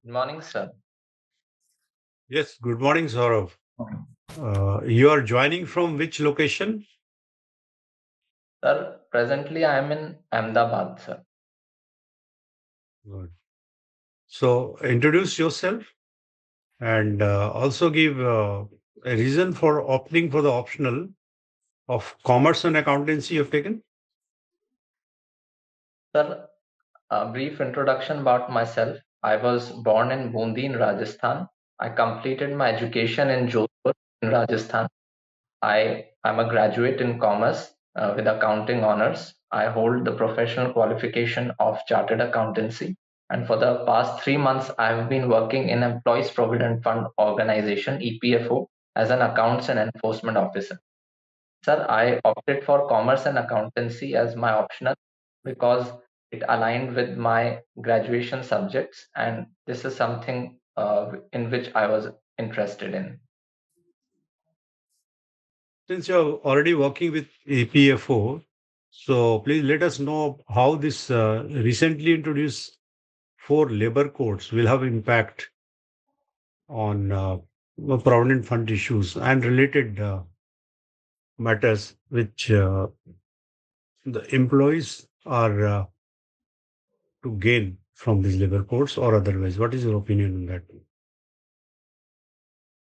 Good morning, sir. Yes, good morning, Saurabh. You are joining from which location? Sir, presently I am in Ahmedabad, sir. Good. So, introduce yourself and also give a reason for opting for the optional of commerce and accountancy you've taken. Sir, a brief introduction about myself. I was born in Bundi in Rajasthan. I completed my education in Jodhpur in Rajasthan. I am a graduate in commerce with accounting honors. I hold the professional qualification of chartered accountancy. And for the past 3 months, I have been working in Employees Provident Fund Organization, EPFO, as an accounts and enforcement officer. Sir, I opted for commerce and accountancy as my optional because it aligned with my graduation subjects, and this is something in which I was interested in. Since you're already working with APFO, so please let us know how this recently introduced four labor codes will have impact on provident fund issues and related matters which the employees are to gain from these labor codes or otherwise. What is your opinion on that?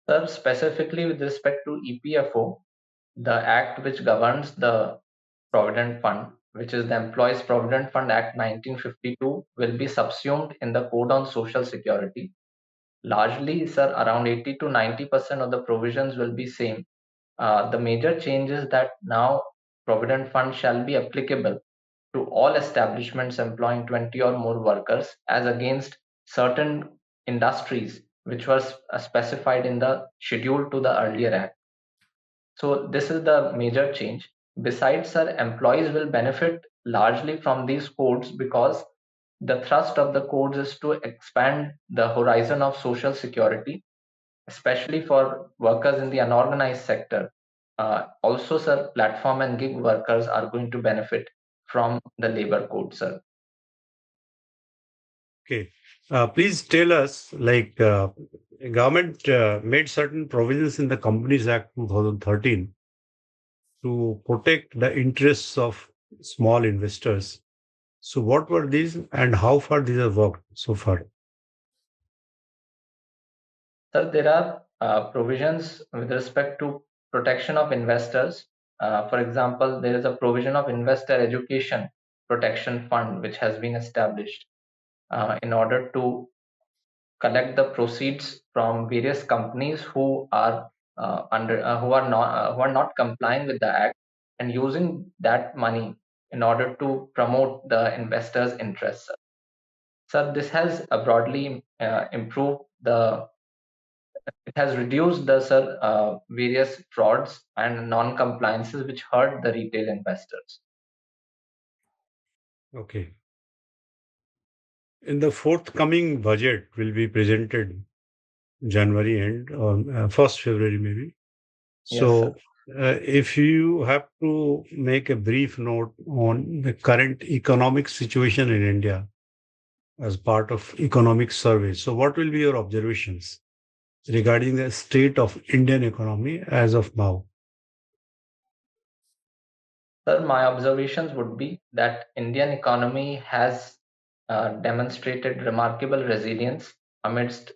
Sir, specifically with respect to EPFO, the act which governs the Provident Fund, which is the Employees Provident Fund Act 1952, will be subsumed in the Code on Social Security. Largely, sir, around 80 to 90% of the provisions will be same. The major change is that now Provident Fund shall be applicable to all establishments employing 20 or more workers as against certain industries which was specified in the schedule to the earlier act. So this is the major change. Besides, sir, employees will benefit largely from these codes because the thrust of the codes is to expand the horizon of social security, especially for workers in the unorganized sector. Also, sir, platform and gig workers are going to benefit from the labor code, sir. Okay. Please tell us, government made certain provisions in the Companies Act 2013 to protect the interests of small investors. So, what were these and how far these have worked so far? Sir, there are provisions with respect to protection of investors. For example, there is a provision of investor education protection fund which has been established in order to collect the proceeds from various companies who are not complying with the act and using that money in order to promote the investors' interests. So this has broadly improved the it has reduced the various frauds and non-compliances which hurt the retail investors. Okay. In the forthcoming budget will be presented January end or 1st February maybe. Yes, sir. So, if you have to make a brief note on the current economic situation in India as part of economic survey, so what will be your observations regarding the state of Indian economy as of now? Sir, my observations would be that Indian economy has demonstrated remarkable resilience amidst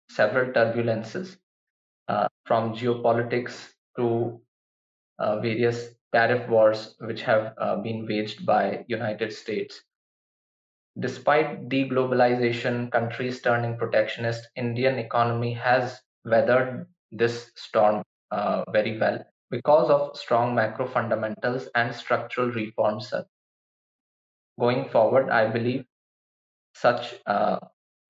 several turbulences, from geopolitics to various tariff wars which have been waged by United States. Despite deglobalization, countries turning protectionist, Indian economy has weathered this storm very well because of strong macro fundamentals and structural reforms. Going forward, I believe such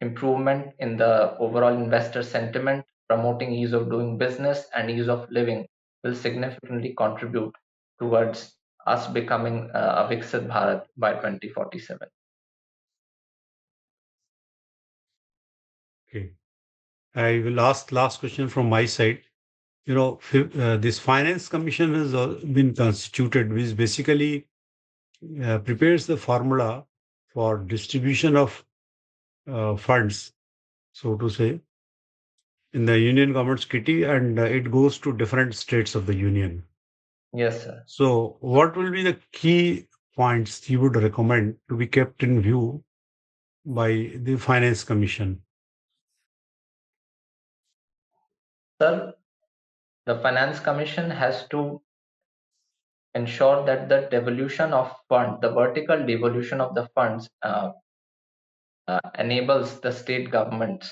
improvement in the overall investor sentiment, promoting ease of doing business and ease of living will significantly contribute towards us becoming a Viksit Bharat by 2047. Okay. I will ask last question from my side. This finance commission has been constituted, which basically prepares the formula for distribution of funds so to say, in the Union Government's kitty, and it goes to different states of the Union. Yes, sir. So, what will be the key points you would recommend to be kept in view by the Finance Commission? Sir, the Finance Commission has to ensure that the devolution of fund, the vertical devolution of the funds, enables the state governments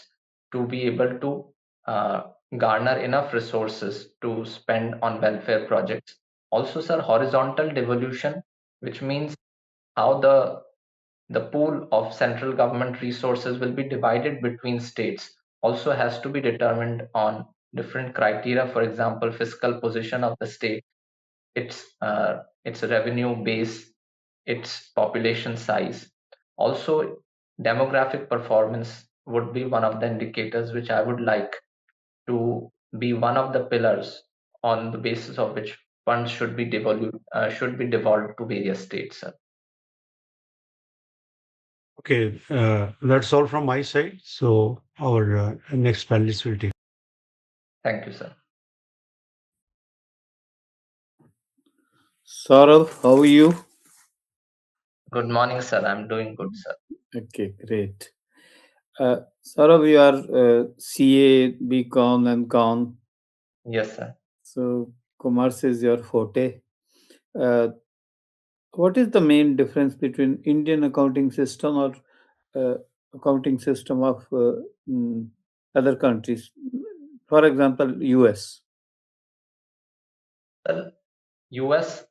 to be able to uh, garner enough resources to spend on welfare projects. Also, sir, horizontal devolution, which means how the pool of central government resources will be divided between states, also has to be determined on different criteria. For example, fiscal position of the state, its revenue base, its population size. Also, demographic performance would be one of the indicators which I would like to be one of the pillars on the basis of which funds should be devolved to various states, sir. Okay, that's all from my side. So, our next panelist will take. Thank you, sir. Saurabh, how are you? Good morning, sir. I'm doing good, sir. Okay, great. Saurabh, you are CA, BCom, and Com. Yes, sir. So, commerce is your forte. Uh, what is the main difference between Indian accounting system or uh, accounting system of mm, other countries? For example, US. Sir, US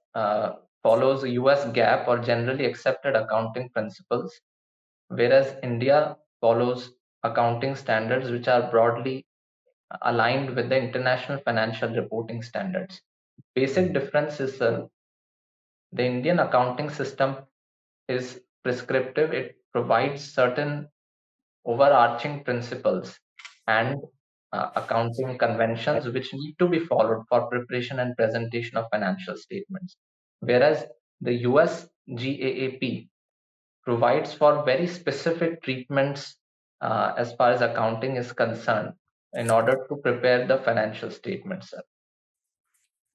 follows US GAAP or generally accepted accounting principles, whereas India follows accounting standards which are broadly aligned with the international financial reporting standards. Basic difference is the Indian accounting system is prescriptive. It provides certain overarching principles and accounting conventions which need to be followed for preparation and presentation of financial statements. Whereas the US GAAP provides for very specific treatments as far as accounting is concerned in order to prepare the financial statements.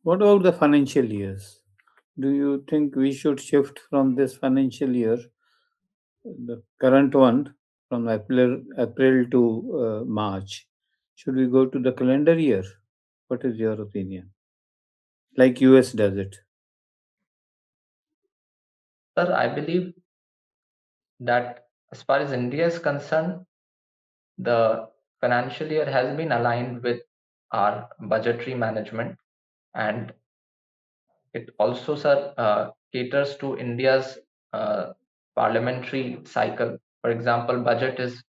What about the financial years? Do you think we should shift from this financial year, the current one, from April to March? Should we go to the calendar year? What is your opinion? Like US does it. Sir, I believe that as far as India is concerned, the financial year has been aligned with our budgetary management, and it also, sir, caters to India's parliamentary cycle. For example, budget is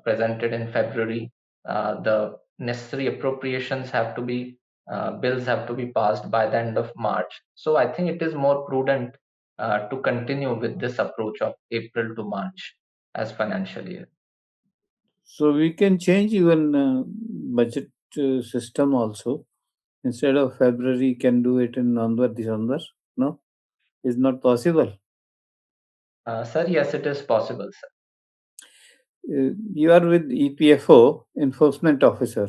presented in February. The necessary appropriations have to be bills have to be passed by the end of March. So I think it is more prudent to continue with this approach of April to March as financial year. So we can change even budget system also. Instead of February, can do it in November, December. No, it's not possible. Sir, yes, it is possible, sir. You are with EPFO, enforcement officer.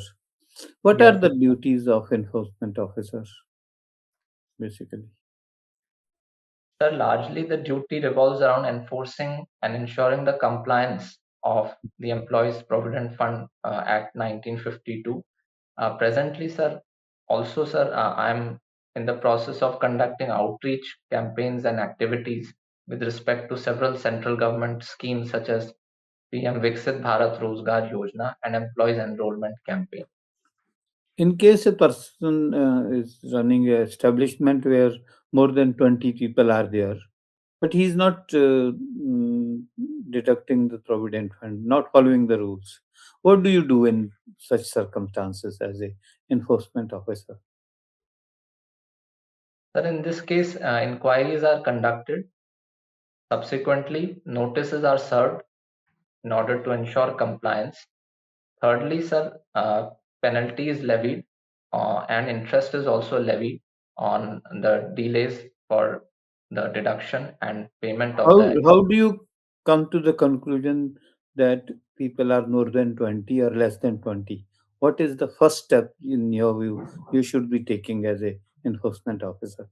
What are Yes, the duties of enforcement officer, basically? sir, largely the duty revolves around enforcing and ensuring the compliance of the Employees Provident Fund Act 1952. Presently, sir, also, sir, I'm in the process of conducting outreach campaigns and activities with respect to several central government schemes such as PM Viksit Bharat Rozgar Yojana and Employees Enrollment Campaign. In case a person is running a establishment where more than 20 people are there, but he's not deducting the provident fund, not following the rules, what do you do in such circumstances as a enforcement officer? Sir, in this case, inquiries are conducted. Subsequently, notices are served in order to ensure compliance. Thirdly, sir, penalty is levied and interest is also levied on the delays for the deduction and payment of how the. how do you come to the conclusion that people are more than 20 or less than 20? What is the first step, in your view, you should be taking as a enforcement officer?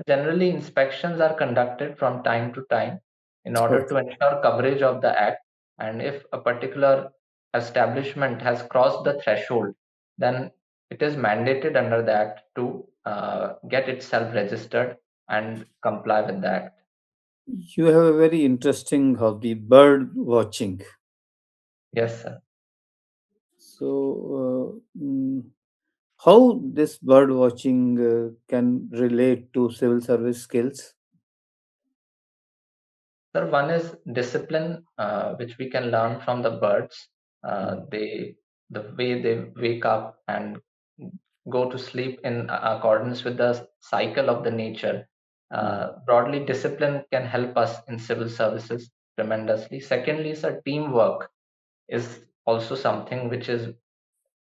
Generally, inspections are conducted from time to time in order to Okay. ensure coverage of the act. And if a particular establishment has crossed the threshold, then it is mandated under the act to get itself registered and comply with the act. You have a very interesting hobby, bird watching. Yes, sir. So, how this bird watching can relate to civil service skills? Sir, one is discipline, which we can learn from the birds. Mm, The way they wake up and go to sleep in accordance with the cycle of the nature. mm. Broadly, discipline can help us in civil services tremendously. Secondly, sir, teamwork is also something which is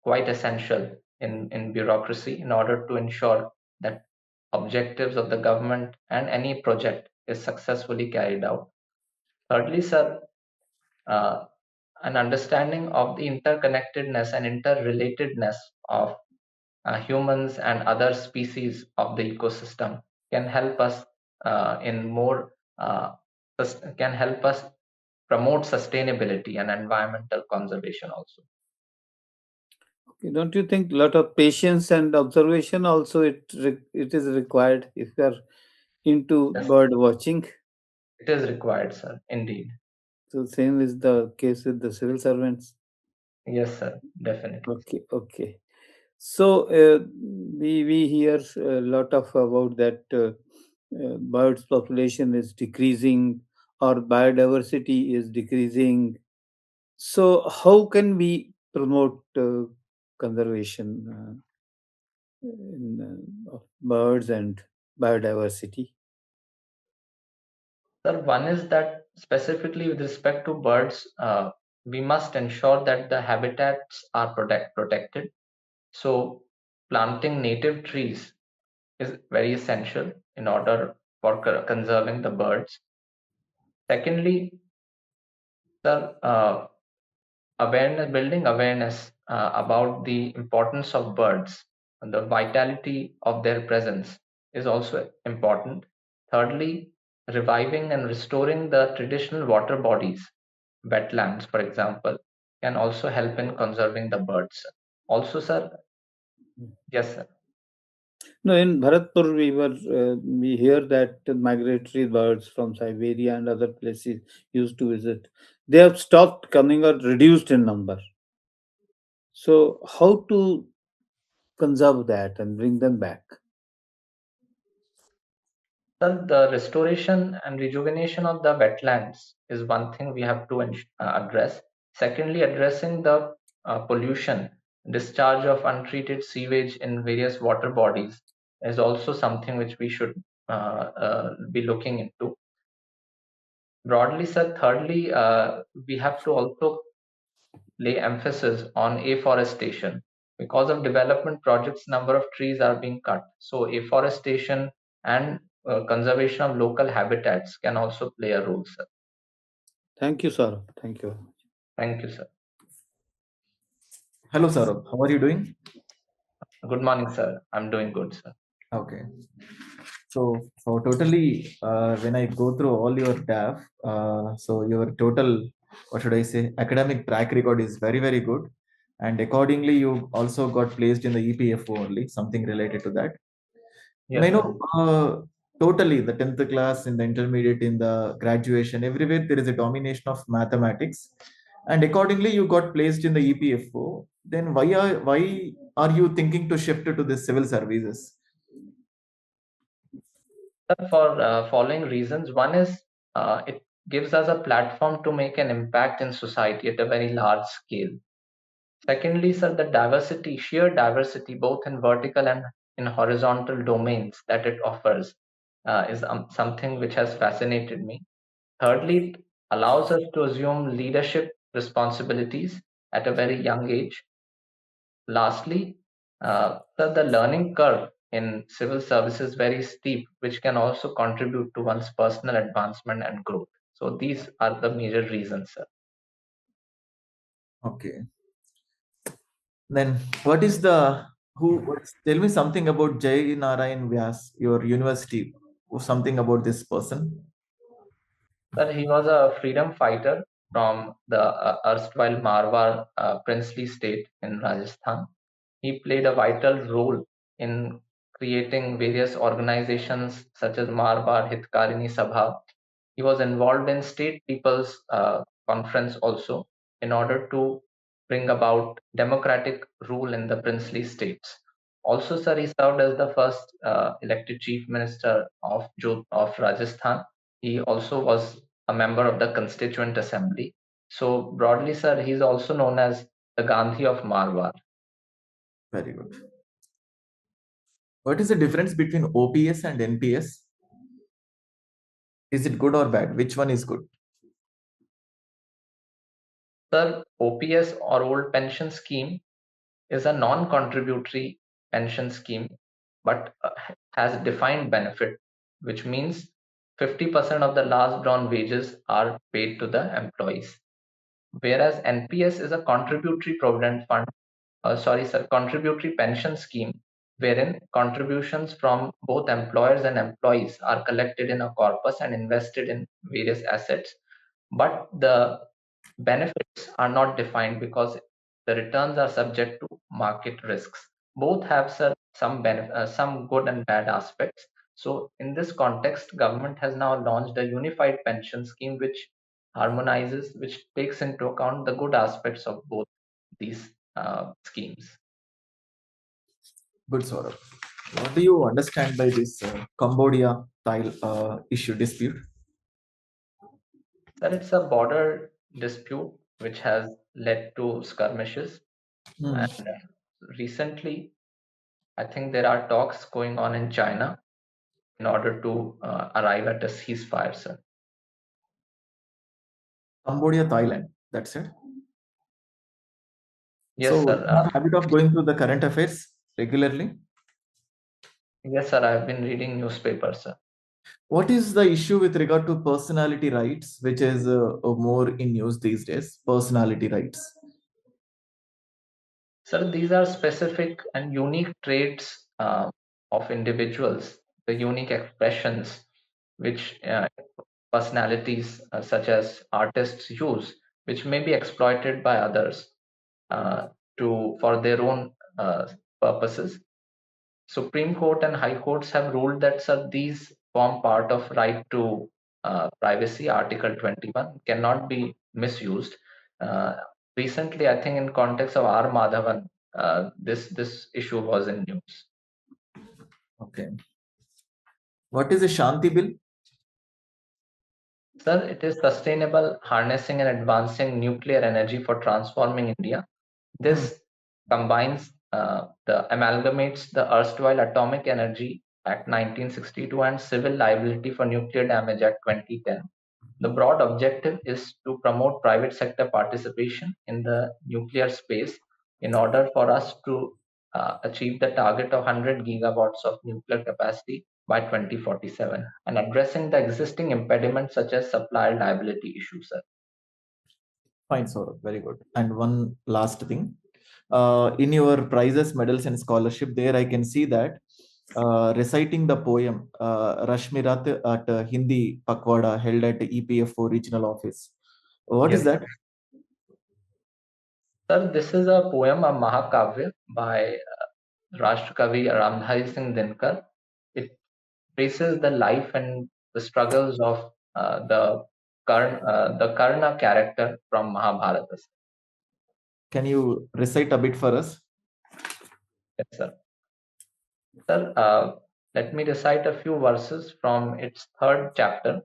quite essential in bureaucracy in order to ensure that objectives of the government and any project is successfully carried out. Thirdly, sir, uh, an understanding of the interconnectedness and interrelatedness of humans and other species of the ecosystem can help us in more can help us promote sustainability and environmental conservation also. Okay, don't you think a lot of patience and observation also it is required if you are into Yes, bird watching? it is required, sir. Indeed. So same is the case with the civil servants. Yes, sir. Definitely. Okay, okay. So we hear a lot of about that birds population is decreasing or biodiversity is decreasing. So how can we promote conservation of birds and biodiversity? Sir, one is that specifically with respect to birds, we must ensure that the habitats are protected. So, planting native trees is very essential in order for conserving the birds. Secondly, sir, building awareness about the importance of birds and the vitality of their presence is also important. Thirdly, reviving and restoring the traditional water bodies, wetlands, for example, can also help in conserving the birds. Also, sir, yes, sir. No, in Bharatpur, we hear that migratory birds from Siberia and other places used to visit. They have stopped coming or reduced in number. So, how to conserve that and bring them back? Sir, the restoration and rejuvenation of the wetlands is one thing we have to address. Secondly, addressing the pollution, discharge of untreated sewage in various water bodies is also something which we should be looking into. Broadly, sir, thirdly, we have to also lay emphasis on afforestation. Because of development projects, number of trees are being cut. So afforestation and conservation of local habitats can also play a role, sir. Thank you, sir. Thank you. Thank you, sir. Hello, Saurabh. How are you doing? Good morning, sir. I'm doing good, sir. Okay. So totally, when I go through all your DAF, so your total, what should I say, academic track record is very, very good. And accordingly, you also got placed in the EPFO only, something related to that. May I Yes, sir. know, totally, the 10th class, in the intermediate, in the graduation, everywhere there is a domination of mathematics. And accordingly, you got placed in the EPFO. Then why are you thinking to shift to the civil services? Sir, for following reasons. One is it gives us a platform to make an impact in society at a very large scale. Secondly, sir, the diversity, sheer diversity, both in vertical and in horizontal domains that it offers, is something which has fascinated me. Thirdly, it allows us to assume leadership responsibilities at a very young age. Lastly, the learning curve in civil service is very steep, which can also contribute to one's personal advancement and growth. So these are the major reasons, sir. Okay. Then what is tell me something about Jai Narayan Vyas, your university, or something about this person. Sir, he was a freedom fighter from the erstwhile Marwar princely state in Rajasthan. He played a vital role in creating various organizations such as Marwar Hitkarini Sabha. He was involved in state people's conference also in order to bring about democratic rule in the princely states. Also, sir, he served as the first elected chief minister of Rajasthan. He also was a member of the Constituent Assembly. So broadly, sir, he's also known as the Gandhi of Marwar. Very good. What is the difference between OPS and NPS? Is it good or bad? Which one is good? Sir, OPS or Old Pension Scheme is a non-contributory pension scheme, but has defined benefit, which means 50% of the last drawn wages are paid to the employees. Whereas NPS is a contributory provident fund, contributory pension scheme, wherein contributions from both employers and employees are collected in a corpus and invested in various assets. But the benefits are not defined because the returns are subject to market risks. Both have some good and bad aspects. So in this context, government has now launched a unified pension scheme which takes into account the good aspects of both these schemes. Good, Saurabh. What do you understand by this Cambodia tile issue dispute? That it's a border dispute which has led to skirmishes, Hmm. and recently, I think there are talks going on in China in order to arrive at a ceasefire, sir. Cambodia, Thailand. That's it. Yes, So, sir. you have habit of going through the current affairs regularly. Yes, sir. I've been reading newspapers, sir. What is the issue with regard to personality rights, which is more in news these days? Personality rights. Sir, these are specific and unique traits of individuals, the unique expressions which personalities such as artists use, which may be exploited by others uh, for their own purposes. Supreme Court and High Courts have ruled that, sir, these form part of right to privacy. Article 21 cannot be misused. Uh, Recently, I think in context of R. Madhavan, this issue was in news. Okay. What is a Shanti bill? Sir, it is sustainable harnessing and advancing nuclear energy for transforming India. This combines amalgamates the erstwhile Atomic Energy Act 1962 and Civil Liability for Nuclear Damage Act 2010. The broad objective is to promote private sector participation in the nuclear space in order for us to achieve the target of 100 gigawatts of nuclear capacity by 2047 and addressing the existing impediments such as supplier liability issues. Sir. Fine, Saurabh. Very good. And one last thing. In your prizes, medals, and scholarship, there I can see that reciting the poem Rashmirat at Hindi Pakwada held at EPFO regional office. What is Yes, that? sir, this is a poem, a Mahakavya by Rashtrakavi Ramdhari Singh Dinkar. It traces the life and the struggles of the Karna character from Mahabharata. Can you recite a bit for us? Yes, sir. Sir, let me recite a few verses from its third chapter,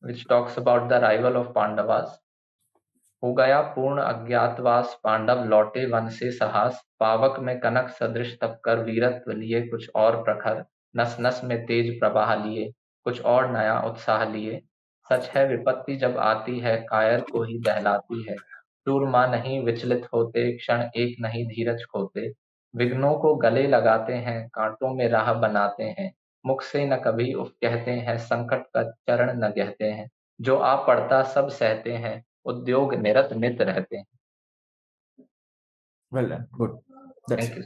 which talks about the arrival of Pandavas. हो गया पूर्ण अज्ञातवास पांडव लौटे one से सहास पावक में कनक सदृश तप कर वीरत्व लिए कुछ और प्रखर नस नस में तेज प्रवाह लिए कुछ और नया उत्साह लिए सच है विपत्ति जब आती है कायर को ही दहलाती है चूरमा नहीं विचलित होते क्षण एक नहीं धीरज खोते विघ्नों को गले लगाते हैं कांटों में राह बनाते हैं मुख से न कभी उफ कहते हैं संकट का चरण न गहते हैं जो आप पढ़ता सब सहते हैं, उद्योग निरत नित रहते हैं. Well done. Good. That's Thank it. you.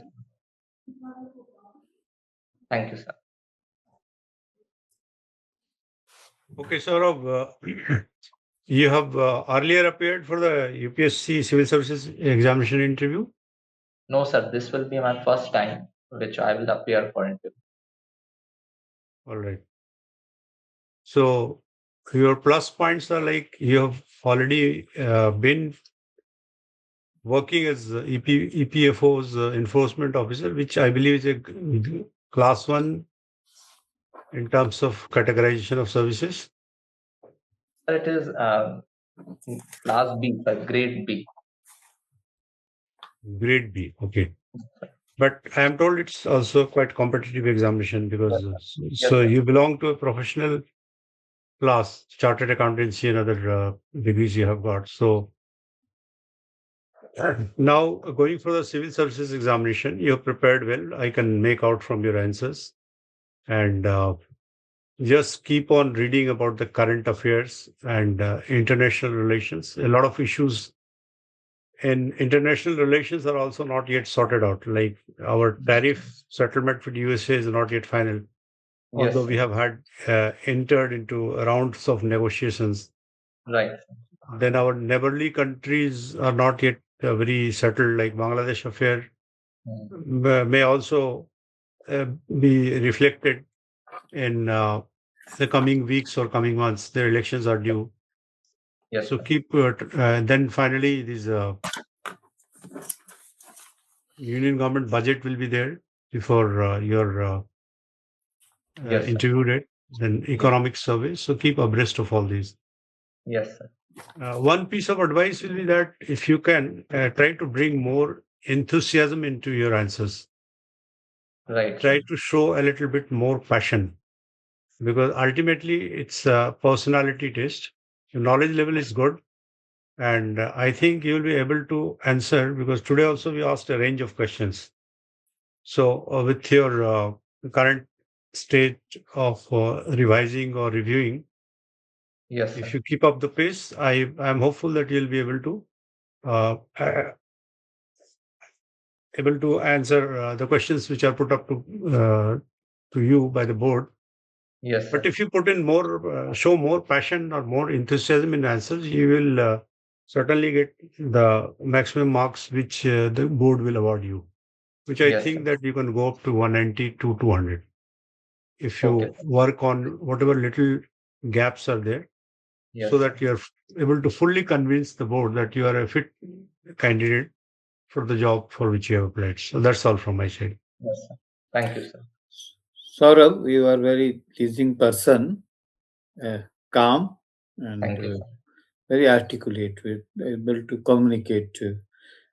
Thank you, sir. Okay, Saurabh, you have earlier appeared for the UPSC Civil Services examination interview? No, sir, this will be my first time which I will appear for interview. All right. So your plus points are like you have already been working as EPFO's enforcement officer, which I believe is a class 1 in terms of categorization of services. Sir, it is class B, grade B. Grade B, okay. But I am told it's also quite competitive examination because so sir. you belong to a professional class, chartered accountancy and other degrees you have got. So now going for the civil services examination, you have prepared well. I can make out from your answers. And just keep on reading about the current affairs and international relations. A lot of issues in international relations are also not yet sorted out. Like our tariff settlement with USA is not yet final, Yes, although we sir. have had entered into rounds of negotiations. Right. Then our neighborly countries are not yet very settled, like Bangladesh affair may also be reflected in the coming weeks or coming months. Their elections are due. Yes, So sir. keep, then finally, this union government budget will be there before your Yes, sir. interview date, then economic survey. So keep abreast of all these. Yes, sir. One piece of advice will be that if you can try to bring more enthusiasm into your answers, Right. try to show a little bit more passion, because ultimately it's a personality test. Your knowledge level is good, and I think you'll be able to answer, because today also we asked a range of questions. So with your current state of revising or reviewing, Yes, if sir. you keep up the pace, I'm hopeful that you'll be able to uh, answer the questions which are put up to you by the board. Yes, But sir. if you put in more, show more passion or more enthusiasm in answers, you will certainly get the maximum marks which the board will award you, which I Yes, sir. think that you can go up to 190 to 200 if Okay. you work on whatever little gaps are there, Yes, so sir. that you're able to fully convince the board that you are a fit candidate for the job for which you have applied. So that's all from my side. Yes, sir. Thank you, sir. Saurabh, you are very pleasing person, calm and Thank you, sir. very articulate, with able to communicate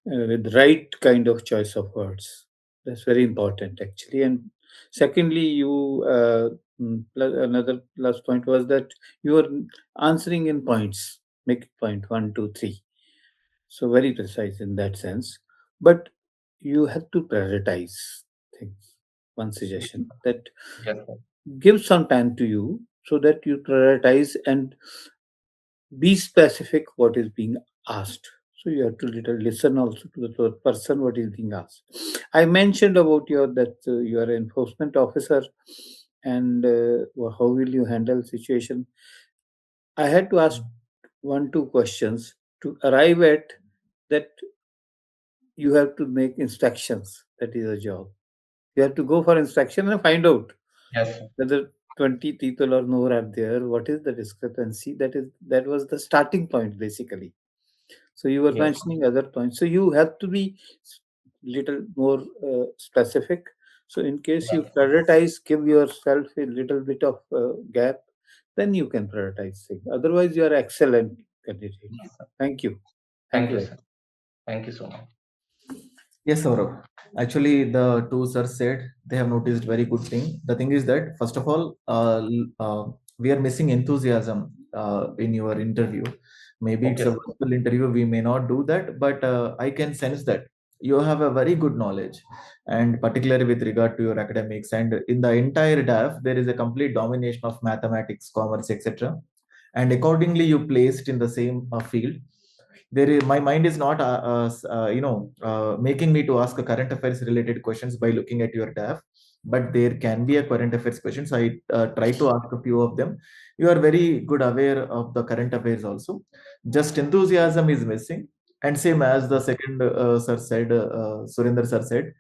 with right kind of choice of words. That's very important actually. And secondly, you another plus point was that you are answering in points, make it point 1, 2, 3. So very precise in that sense. But you have to prioritize things. One suggestion that Yes, sir. give some time to you so that you prioritize and be specific what is being asked. So you have to little listen also to the person what is being asked. I mentioned about your that you are an enforcement officer, and how will you handle situation. I had to ask 1, 2 questions to arrive at that. You have to make inspections. That is a job. You have to go for inspection and find out Yes, sir. whether 20 people or more are there. What is the discrepancy? That was the starting point basically. So you were Yes. mentioning other points. So you have to be little more specific. So in case you Right. prioritize, give yourself a little bit of gap, then you can prioritize things. Otherwise, you are excellent candidate. Yes, sir. Thank you. Thank Thank you you, very sir. Thank you so much. Yes, Saurabh. Actually, the two sirs said they have noticed very good thing. The thing is that first of all, we are missing enthusiasm in your interview. Maybe it's Okay, a sir. virtual interview. We may not do that, but I can sense that you have a very good knowledge, and particularly with regard to your academics. And in the entire DAF, there is a complete domination of mathematics, commerce, etc. and accordingly you placed in the same field. My mind is not making me to ask a current affairs related questions by looking at your DAF, but there can be a current affairs question, so I try to ask a few of them. You are very good aware of the current affairs also, just enthusiasm is missing. And same as the second sir said, Surinder sir said,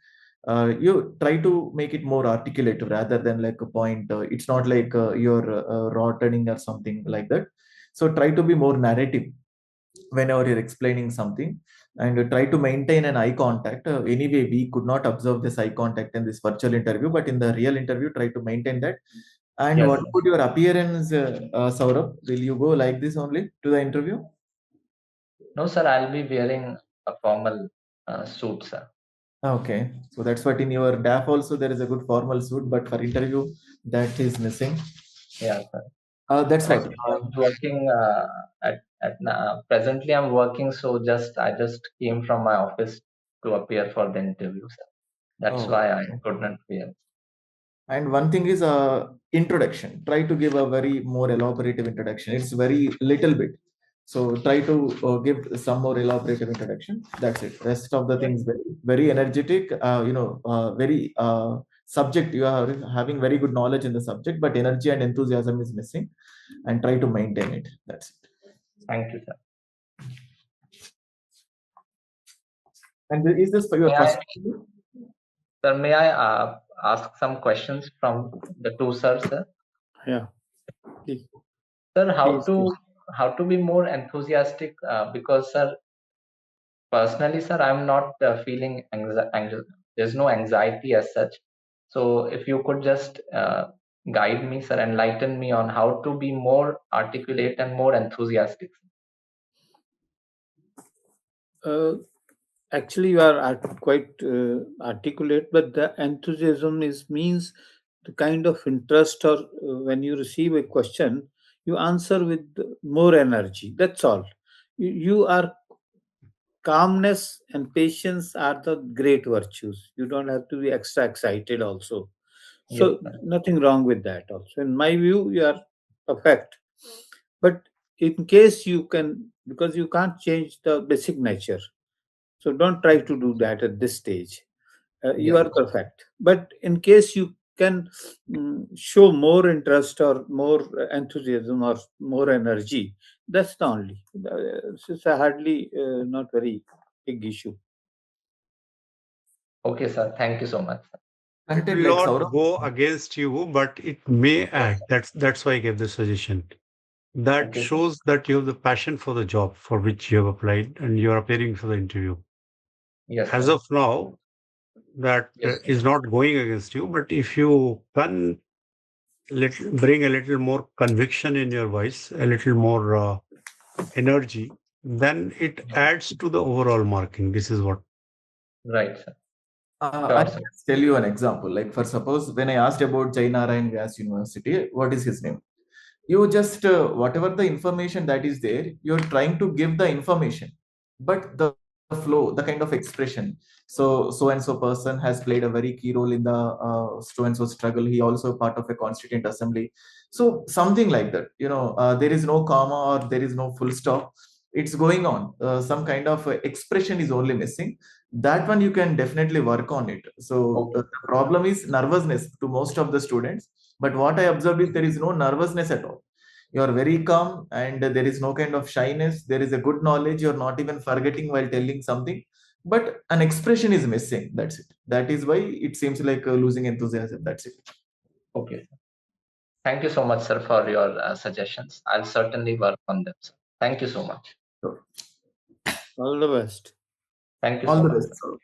you try to make it more articulate rather than like a point. It's not like you're rotting or something like that. So try to be more narrative whenever you're explaining something, and try to maintain an eye contact. Anyway, we could not observe this eye contact in this virtual interview, but in the real interview, try to maintain that. And Yes, what sir. about your appearance, Saurabh? Will you go like this only to the interview? No, sir, I'll be wearing a formal suit, sir. Okay, so that's what in your DAF also there is a good formal suit, but for interview that is missing. Yeah, sir. That's what. Actually, I was working presently I'm working, so I just came from my office to appear for the interview, sir. That's Oh, why I could not wear. and one thing is introduction. Try to give a very more elaborative introduction. It's very little bit. So try to give some more elaborative introduction. That's it. Rest of the things very, very energetic. Very subject. You are having very good knowledge in the subject, but energy and enthusiasm is missing. And try to maintain it. That's it. Thank you, sir. And is this for your May first? Sir, may I ask some questions from the two sirs, sir? Yeah. Please. Sir, Please. how to be more enthusiastic? Because, sir, personally, sir, I'm not feeling there's no anxiety as such. So if you could just guide me, sir, enlighten me on how to be more articulate and more enthusiastic. Actually, you are quite articulate, but the enthusiasm means the kind of interest, or when you receive a question, you answer with more energy. That's all. You are calmness and patience are the great virtues. You don't have to be extra excited also. Yes, So sir. nothing wrong with that also. In my view, you are perfect. But in case you can, because you can't change the basic nature, so don't try to do that at this stage. You Yes, are perfect. But in case you can show more interest or more enthusiasm or more energy, that's the only. It's a hardly not very big issue. okay, sir. Thank you so much, sir. It Content will like not Saurabh. go against you, but it may add. That's why I gave the suggestion. That Okay, sir. shows that you have the passion for the job for which you have applied and you are appearing for the interview. Yes, As sir. of now, that Yes, sir. is not going against you, but if you can bring a little more conviction in your voice, a little more energy, then it adds to the overall marking. This is what. Right, sir. I Sure, can sir. just tell you an example. Like for suppose when I asked about Jai Narayan Vyas University, what is his name? You just whatever the information that is there, you're trying to give the information, but the flow, the kind of expression. So and so person has played a very key role in the so and so struggle. He also part of a constituent assembly. So something like that. There is no comma or there is no full stop. It's going on. Some kind of expression is only missing. That one you can definitely work on it. So Okay. the problem is nervousness to most of the students, but what I observed is there is no nervousness at all. You are very calm and there is no kind of shyness. There is a good knowledge. You're not even forgetting while telling something, but an expression is missing. That's it. That is why it seems like losing enthusiasm. That's it. Okay. Thank you so much, sir, for your suggestions. I'll certainly work on them, sir. Thank you so much. So, All the best. Thank you all so the much. best. Sir.